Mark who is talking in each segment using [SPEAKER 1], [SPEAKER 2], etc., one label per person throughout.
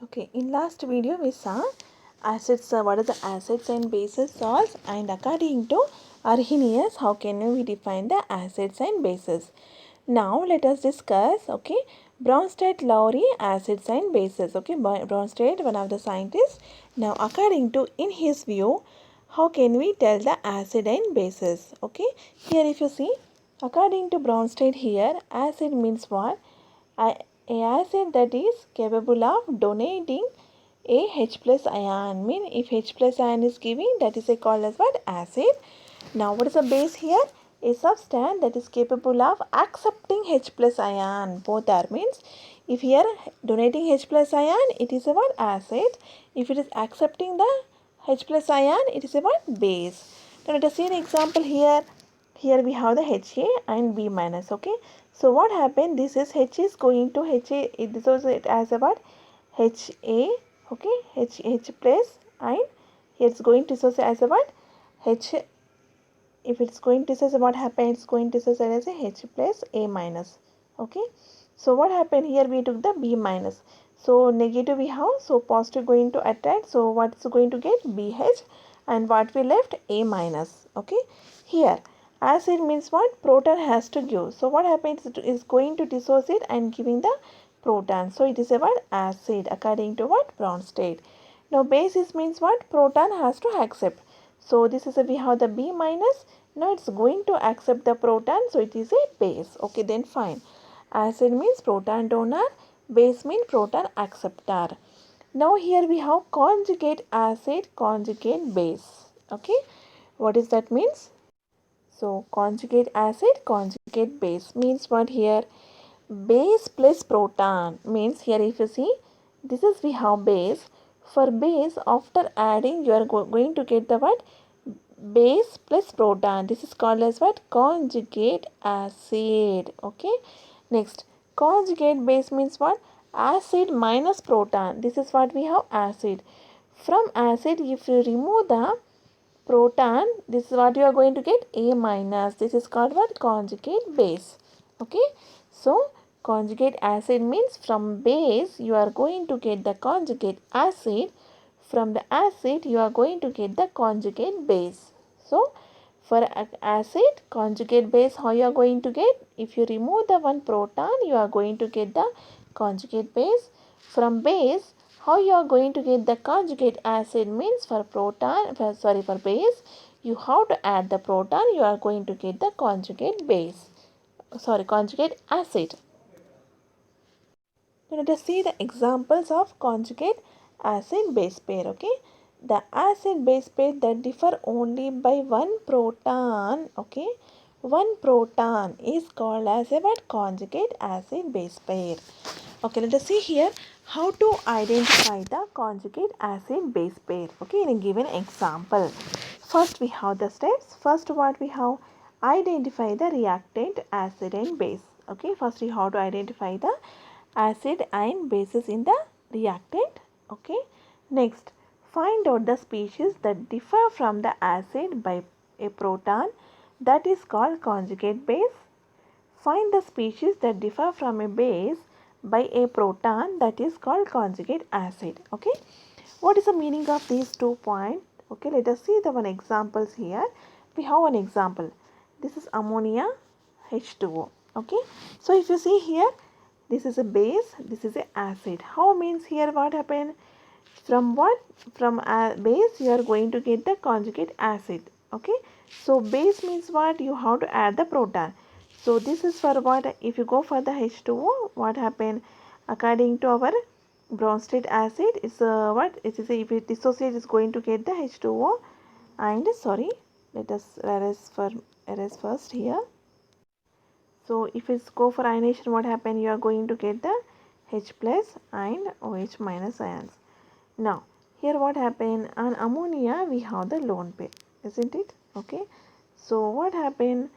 [SPEAKER 1] Okay, in last video we saw acids, what are the acids and bases salts, and according to Arrhenius, how can we define the acids and bases? Now let us discuss, okay, Bronsted-Lowry acids and bases. Okay, Bronsted, one of the scientists. Now according to, in his view, how can we tell the acid and bases? Okay, here if you see, according to Bronsted here, acid means what? A acid that is capable of donating a H plus ion. Mean if H plus ion is giving, that is called as what? Acid. Now what is the base here? A substance that is capable of accepting H plus ion. Both are, means if here donating H plus ion, it is a what? Acid. If it is accepting the H plus ion, it is a what? Base. Now let us see an example here. Here we have the Ha and B minus. Okay, so what happened? This is H is going to Ha. This was it as a what? Ha. Okay, H plus, and here it's going to associate as a what? H. If it's going to associate, what happens? It's going to associate as a H plus A minus. Okay, so what happened here? We took the B minus. So negative we have, so positive going to attract. So what's going to get? BH, and what we left? A minus. Okay, here acid means what? Proton has to give. So what happens? It is going to dissociate and giving the proton. So it is a what? Acid according to what? Bronsted. Now basis means what? Proton has to accept. So this is a, we have the B minus. Now it's going to accept the proton. So it is a base. Okay, then fine. Acid means proton donor. Base means proton acceptor. Now here we have conjugate acid, conjugate base. Okay, what is that means? So conjugate acid, conjugate base means what here? Base plus proton means here if you see, this is we have base. For base, after adding, you are going to get the what? Base plus proton. This is called as what? Conjugate acid. Okay. Next, conjugate base means what? Acid minus proton. This is what we have, acid. From acid, if you remove the proton, this is what you are going to get, A minus. This is called what? Conjugate base. Okay, so conjugate acid means from base you are going to get the conjugate acid. From the acid you are going to get the conjugate base. So for acid, conjugate base, how you are going to get? If you remove the one proton, you are going to get the conjugate base. From base, how you are going to get the conjugate acid means for proton, for base, you have to add the proton, you are going to get the conjugate base. Conjugate acid. Now let us see the examples of conjugate acid base pair. Okay, the acid base pair that differ only by one proton. Okay, one proton is called as a what? Conjugate acid base pair. Okay, let us see here how to identify the conjugate acid base pair. Okay, in a given example, first we have the steps. First, what we have? Identify the reactant acid and base. Okay, first we have to identify the acid and bases in the reactant. Okay, next find out the species that differ from the acid by a proton, that is called conjugate base. Find the species that differ from a base by a proton, that is called conjugate acid. Okay, what is the meaning of these 2 points? Okay, let us see the one examples here. We have one example. This is ammonia H2O. Okay, so if you see here, this is a base, this is a acid. How means here what happened? From what? From a base you are going to get the conjugate acid. Okay, so base means what? You have to add the proton. So this is for what? If you go for the H2O, what happened? According to our Bronsted acid, it's what? It is a, if it dissociates, it's going to get the H2O. And sorry, let us erase first here. So if it's go for ionization, what happen? You are going to get the H plus and OH minus ions. Now here what happened? On ammonia we have the lone pair, isn't it? Okay. So what happened?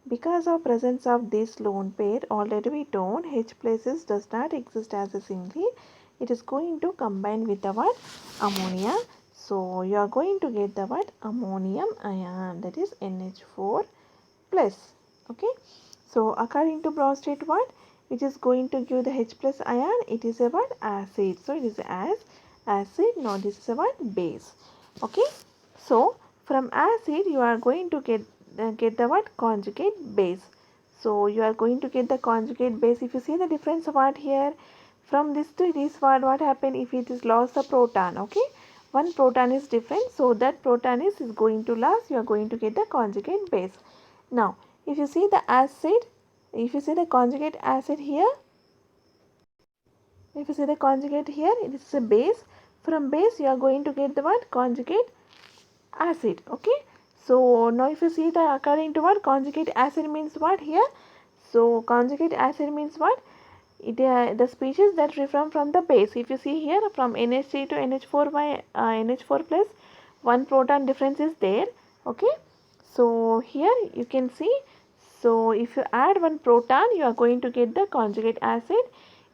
[SPEAKER 1] Because of presence of this lone pair, already we told H places does not exist as a singly. It is going to combine with the what? Ammonia. So you are going to get the what? Ammonium ion, that is NH4 plus. Okay. So according to Bronsted, what? which is going to give the H plus ion, it is about acid. So it is as acid. Now this is about base. Okay. So from acid you are going to get the what? Conjugate base. So you are going to get the conjugate base. If you see the difference what here, from this to this, what happened if it is lost the proton? Okay, one proton is different, so that proton is going to last. You are going to get the conjugate base. Now if you see the acid, if you see the conjugate acid here, if you see the conjugate here, it is a base. From base you are going to get the what? Conjugate acid. Okay, so now if you see the according to what, conjugate acid means what here? So conjugate acid means what? It the species that differ from the base. If you see here, from NH3 to NH4 by NH4 plus, one proton difference is there. Okay, so here you can see, so if you add one proton you are going to get the conjugate acid.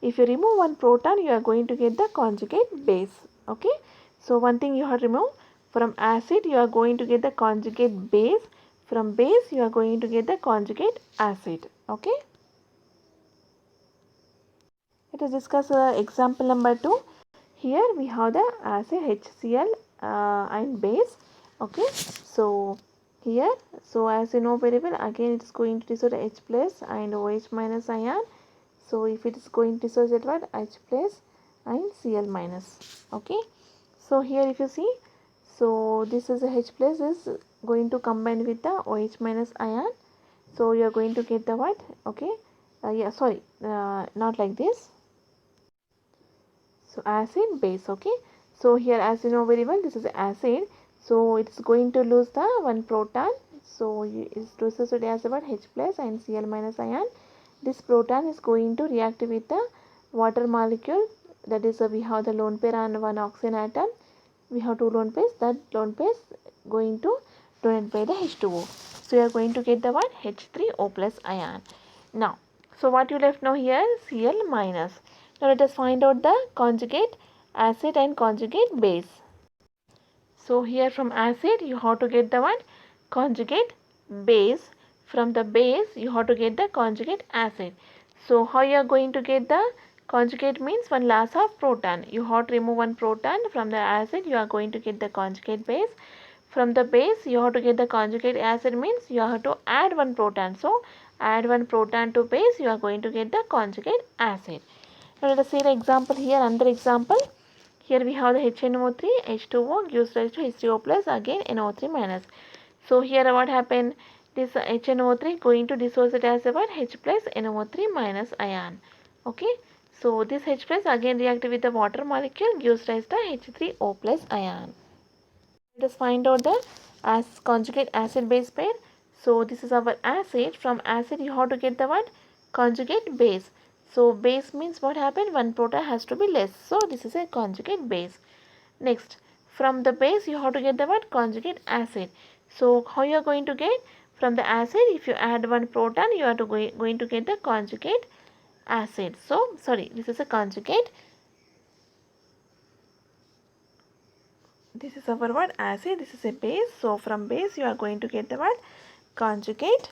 [SPEAKER 1] If you remove one proton you are going to get the conjugate base. Okay, so one thing you have to remove, from acid you are going to get the conjugate base, from base you are going to get the conjugate acid. Okay, let us discuss example number 2. Here we have the acid HCl and base. Okay, so here, so as you know very well, again it is going to dissociate H plus and OH minus ion. So if it is going to dissociate what? H plus and Cl minus. Okay, so here if you see, so this is a H plus is going to combine with the OH minus ion. So you are going to get the what? Okay, yeah, sorry, not like this. So acid base. Okay, so here as you know very well, this is acid, so it's going to lose the one proton. So it's associated as about H plus and Cl minus ion. This proton is going to react with the water molecule, that is we have the lone pair and one oxygen atom. We have two lone pairs, that lone pairs going to donate by the H2O. So you are going to get the one H3O plus ion. Now, so what you left now here, Cl minus. Now let us find out the conjugate acid and conjugate base. So here from acid you have to get the one conjugate base. From the base you have to get the conjugate acid. So how you are going to get the conjugate means one loss of proton. You have to remove one proton from the acid. You are going to get the conjugate base. From the base you have to get the conjugate acid means you have to add one proton. So add one proton to base, you are going to get the conjugate acid. Now let us see the example here. Another example. Here we have the HNO3, H2O gives rise to H3O plus, again NO3 minus. So here what happened? This HNO3 going to dissociate as a what? H plus NO3 minus ion. Okay. So this H plus again react with the water molecule, gives rise to H3O plus ion. Let us find out the conjugate acid base pair. So this is our acid. From acid you have to get the what? Conjugate base. So base means what happened? One proton has to be less. So this is a conjugate base. Next, from the base you have to get the what? Conjugate acid. So how you are going to get? From the acid, if you add one proton, you are going to get the conjugate acid. So sorry, this is a conjugate. This is our what? Acid. This is a base. So from base you are going to get the what? Conjugate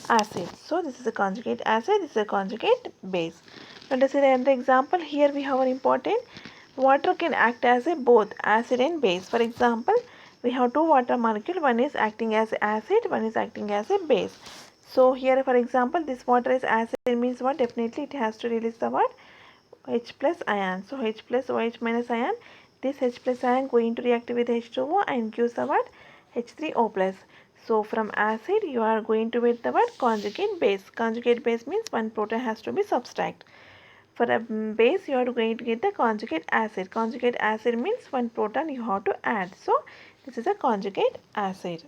[SPEAKER 1] acid. So this is a conjugate acid. This is a conjugate base. Let us see another example. Here we have an important, water can act as a both acid and base. For example, we have two water molecule. One is acting as acid. One is acting as a base. So here for example, this water is acid means what? Definitely it has to release the what? H plus ion. So H plus OH minus ion. This H plus ion going to react with H2O and gives the what? H3O plus. So from acid you are going to get the what? Conjugate base. Conjugate base means one proton has to be subtract. For a base you are going to get the conjugate acid. Conjugate acid means one proton you have to add. So this is a conjugate acid.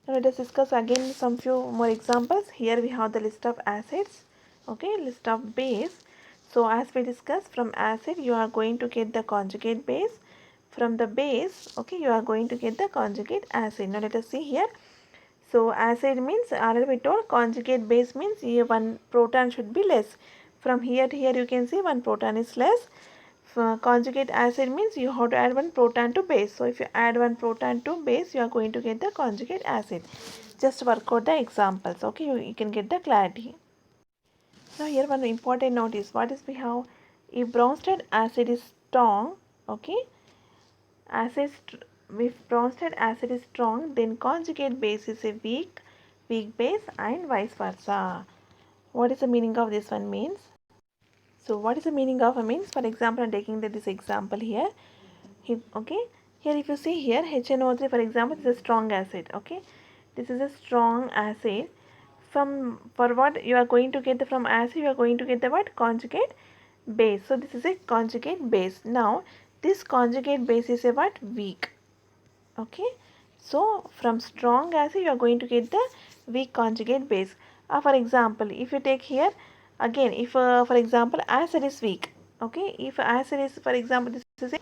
[SPEAKER 1] Now let us discuss again some few more examples. Here we have the list of acids. Okay, list of base. So as we discussed, from acid you are going to get the conjugate base. From the base, okay, you are going to get the conjugate acid. Now let us see here. So acid means already we told, conjugate base means here one proton should be less. From here to here you can see one proton is less. Conjugate acid means you have to add one proton to base. So if you add one proton to base, you are going to get the conjugate acid. Just work out the examples. Okay, you can get the clarity. Now here one important note is what is we have, if Bronsted acid is strong, okay, acid if Bronsted acid is strong, then conjugate base is a weak base and vice versa. What is the meaning of this one means? So what is the meaning of a means? For example, I'm taking this example here. Okay, here if you see here HNO3 for example is a strong acid. Okay, this is a strong acid. For what you are going to get from acid, you are going to get the what, conjugate base. So this is a conjugate base. Now this conjugate base is a what, weak. Okay, so from strong acid you are going to get the weak conjugate base. For example, if you take here again, if for example acid is weak, okay, if acid is, for example, this is a,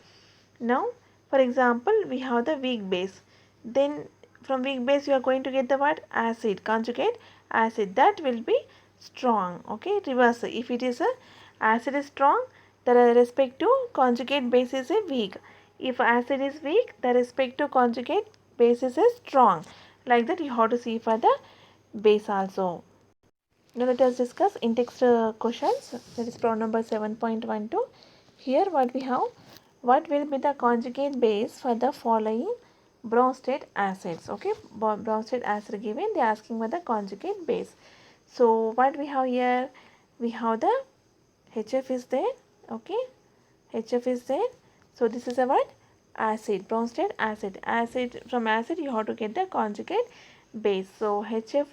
[SPEAKER 1] now for example we have the weak base, then from weak base you are going to get the what, acid, conjugate acid, that will be strong. Okay, reverse, if it is a acid is strong, the respective conjugate base is a weak. If acid is weak, the respective conjugate base is a strong. Like that you have to see for the base also. Now let us discuss in text questions, that is problem number 7.12. Here what we have, what will be the conjugate base for the following Bronsted acids. Okay, Bronsted acid given, they are asking for the conjugate base. So what we have here, we have the HF is there, okay, HF is there. So this is a what, acid, Bronsted acid. Acid, from acid you have to get the conjugate base. So HF,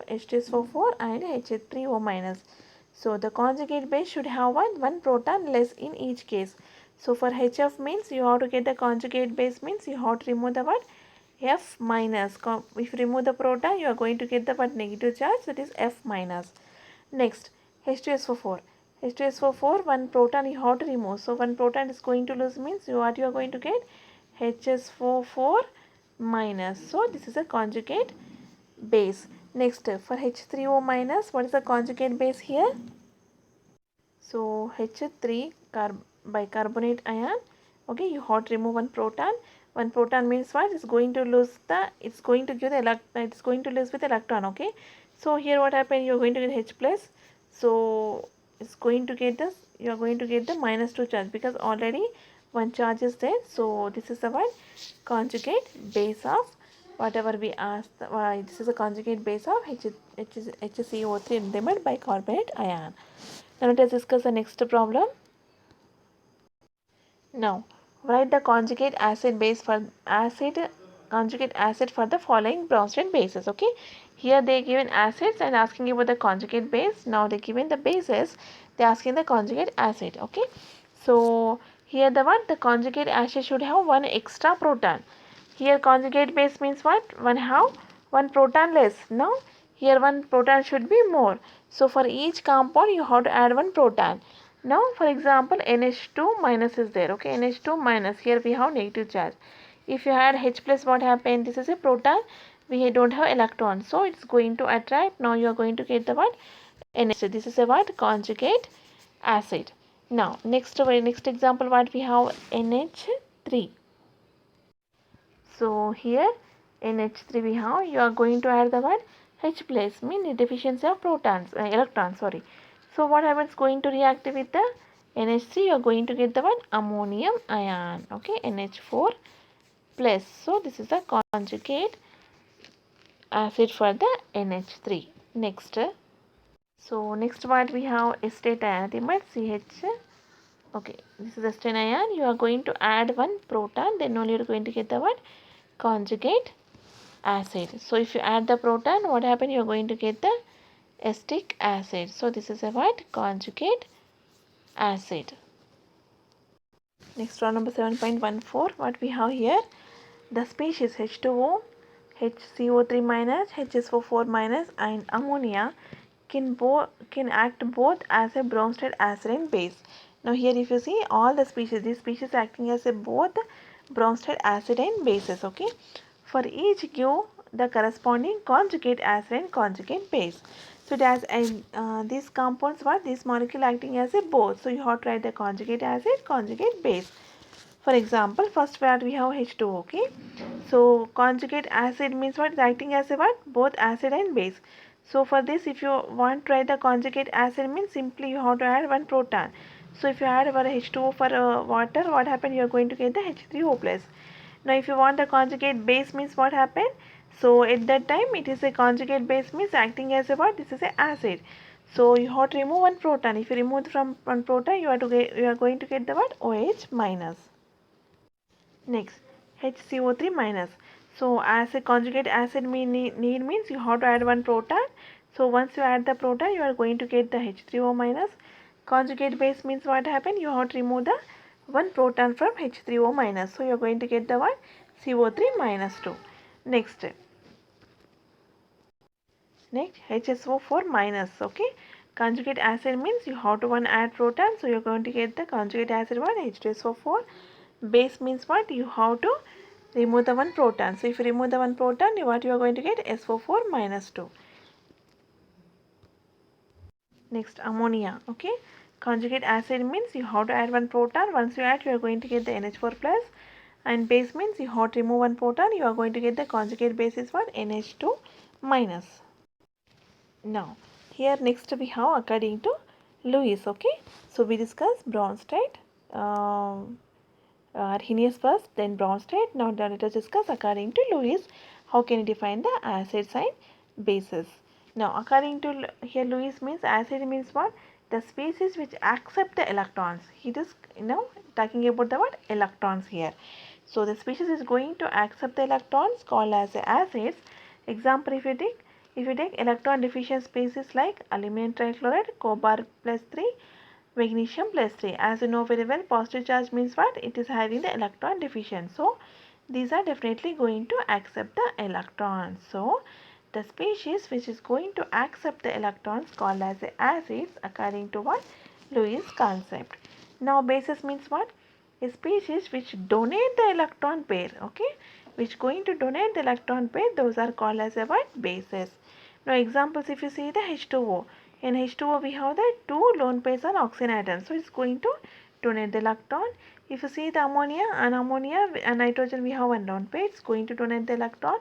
[SPEAKER 1] H2SO4 and HH3O minus. So the conjugate base should have one proton less in each case. So for HF means you have to get the conjugate base, means you have to remove the what, F minus. If you remove the proton, you are going to get the what, negative charge, that is F minus. Next, H2SO4. H2SO4, one proton you have to remove. So one proton is going to lose, means what you are going to get, HSO4 minus. So this is a conjugate base. Next, for H3O minus, what is the conjugate base here? So H3 bicarbonate ion. Okay, you have to remove one proton. One proton means what? It's going to lose the, it's going to give the electron, it's going to lose with electron. Okay, so here what happened, you're going to get H plus. So it's going to get this, you're going to get the -2 charge, because already one charge is there. So this is the one conjugate base of whatever we asked. This is a conjugate base of HCO3 remembered bicarbonate ion. Now let us discuss the next problem. Now write the conjugate acid base for conjugate acid for the following Bronsted bases. Okay, here they given acids and asking about the conjugate base. Now they given the bases, they asking the conjugate acid. Okay, so here the conjugate acid should have one extra proton. Here conjugate base means what, one have one proton less. Now here one proton should be more. So for each compound you have to add one proton. Now for example NH2 minus is there. Okay, NH2 minus, here we have negative charge. If you add H plus, what happened, this is a proton, we don't have electron, so it's going to attract. Now you are going to get the what, NH. This is a what, conjugate acid. Now next example, what we have, NH3. So here NH3 we have, you are going to add the what, H plus, mean deficiency of protons, electrons, sorry. So what happens, going to react with the NH3, you are going to get the one, ammonium ion. Okay, NH4 plus. So this is the conjugate acid for the NH3. Next, so next what we have, acetate ion, CH. Okay, this is acetate ion, you are going to add one proton, then only you are going to get the what, conjugate acid. So if you add the proton, what happen, you are going to get the acetic acid. So this is a what, conjugate acid. Next, row number 7.14, what we have here, the species H2O, HCO3 minus, HSO4 minus and ammonia can act both as a Bronsted acid and base. Now here if you see all the species, these species acting as a both Bronsted acid and bases. Okay, for each give the corresponding conjugate acid and conjugate base. So it has these compounds, what, this molecule acting as a both. So you have to write the conjugate acid, conjugate base. For example, first part we have H2O. Okay, so conjugate acid means what, it's acting as a what, both acid and base. So for this, if you want to write the conjugate acid means simply you have to add one proton. So if you add our H2O for water, what happened? You are going to get the H3O plus. Now if you want the conjugate base means what happened? So at that time it is a conjugate base means acting as a what? This is a acid. So you have to remove one proton. If you remove from one proton, you are going to get the what? OH minus. Next, HCO3 minus. So as a conjugate acid need means you have to add one proton. So once you add the proton, you are going to get the H3O minus. Conjugate base means what happened? You have to remove the one proton from H3O minus. So you are going to get the one CO3 minus 2. Next, HSO4 minus. Okay, conjugate acid means you have to one add proton. So you are going to get the conjugate acid one H2SO4. Base means what? You have to remove the one proton. So if you remove the one proton, what you are going to get? SO4 minus 2. Next, ammonia. Okay, conjugate acid means you have to add one proton. Once you add, you are going to get the NH4 plus. And base means you have to remove one proton. You are going to get the conjugate base is what? NH2 minus. Now, here next we have according to Lewis. Okay, so we discuss Bronsted, Arrhenius first, then Bronsted. Now let us discuss according to Lewis how can you define the acids and bases. Now according to here Lewis means acid means what? The species which accept the electrons. He is talking about the what? Electrons here. So the species is going to accept the electrons called as acids. Example, if you take electron deficient species like aluminum trichloride, cobalt plus 3, magnesium plus 3. As you know very well, positive charge means what? It is having the electron deficient. So these are definitely going to accept the electrons. So the species which is going to accept the electrons called as acids according to what? Lewis concept. Now bases means what? A species which donate the electron pair, okay, which going to donate the electron pair, those are called as a what? Bases. Now examples, if you see the H2O, in H2O we have the two lone pairs on oxygen atoms, so it's going to donate the electron. If you see the ammonia and nitrogen, we have one lone pair, it's going to donate the electron.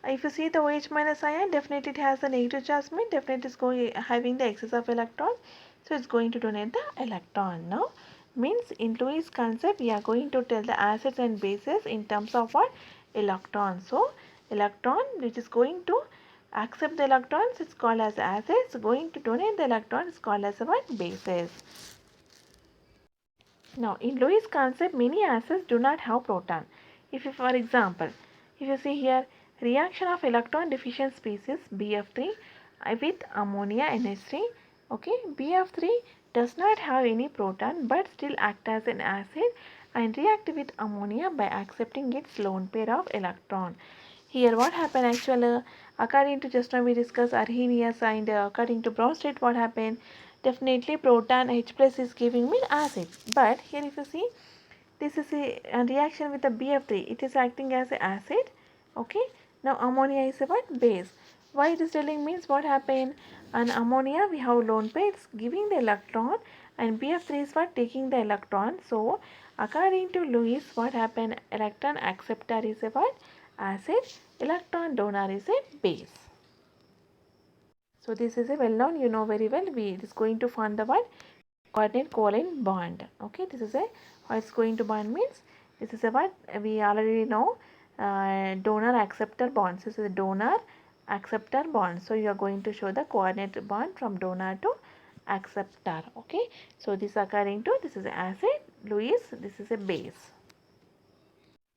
[SPEAKER 1] If you see the OH minus ion, definitely it has a negative charge, mean definitely it's going having the excess of electrons, so it's going to donate the electron. Now means in Lewis concept we are going to tell the acids and bases in terms of what? Electron. So electron which is going to accept the electrons is called as acids, going to donate the electrons is called as what? Bases. Now in Lewis concept many acids do not have proton. If you, for example, if you see here reaction of electron deficient species BF3 with ammonia NH3, okay, BF3 does not have any proton but still act as an acid and react with ammonia by accepting its lone pair of electron. Here what happened actually, according to just now we discussed Arrhenius and according to Bronsted what happened, definitely proton H plus is giving me acid, but here if you see this is a reaction with the BF3, it is acting as an acid, okay. Now ammonia is a what? Base. Why it is telling means what happened, on ammonia we have lone pair giving the electron and BF3 is what? Taking the electron. So according to Lewis what happened, electron acceptor is a what? Acid, electron donor is a base. So this is a well known, you know very well, it is going to form the what? Coordinate covalent bond. Okay, this is a how it's going to bond means this is a what we already know, donor acceptor bonds. This is a donor acceptor bond. So you are going to show the coordinate bond from donor to acceptor. Okay, so this according to this is acid, Lewis, this is a base.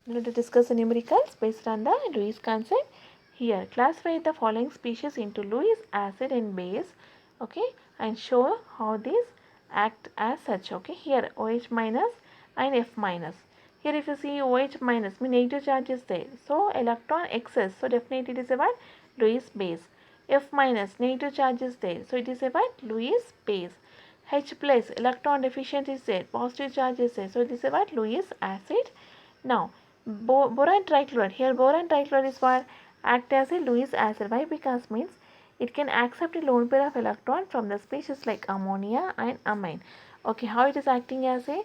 [SPEAKER 1] Now to discuss the numericals based on the Lewis concept. Here classify the following species into Lewis acid and base, okay, and show how these act as such. Okay, here OH minus and F minus. Here if you see OH minus mean negative charge is there, so electron excess, so definitely it is a what? Lewis base. F minus negative charge is there, so it is a what? Lewis base. H plus electron deficient is there, positive charge is there, so it is a what? Lewis acid. Now boron trichloride, here boron trichloride is what? Act as a Lewis acid. Why? Because means it can accept a lone pair of electron from the species like ammonia and amine. Okay, how it is acting as a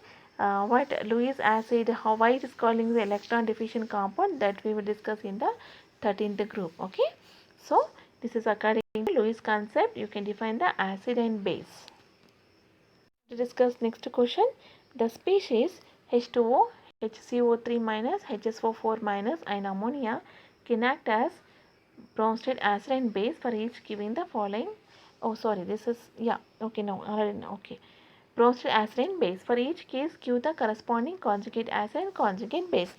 [SPEAKER 1] what? Lewis acid, how, why it is calling the electron deficient compound, that we will discuss in the 13th group. Okay, so This is according to Lewis concept. You can define the acid and base. To discuss next question, the species H2O, HCO3 minus, HSO4 minus and ammonia can act as Bronsted acid and base for each giving the following. Oh, sorry, this is, yeah, okay, no, okay. Bronsted acid and base. For each case, give the corresponding conjugate acid and conjugate base.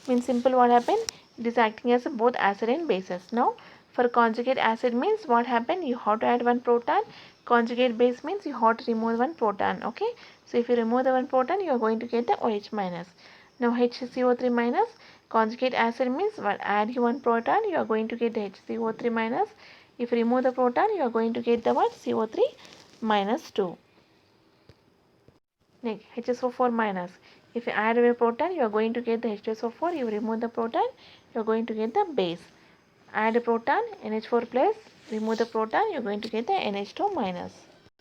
[SPEAKER 1] Means simple what happened? It is acting as both acid and bases. Now, for conjugate acid means what happened? You have to add one proton. Conjugate base means you have to remove one proton. Okay. So, if you remove the one proton, you are going to get the OH minus. Now, HCO3 minus. Conjugate acid means well, add you one proton, you are going to get the HCO3 minus. If you remove the proton, you are going to get the what? CO3 minus 2. Next, HSO4 minus. If you add a proton, you are going to get the HSO4. You remove the proton, you are going to get the base. Add a proton, NH4 plus. Remove the proton, you are going to get the NH2 minus.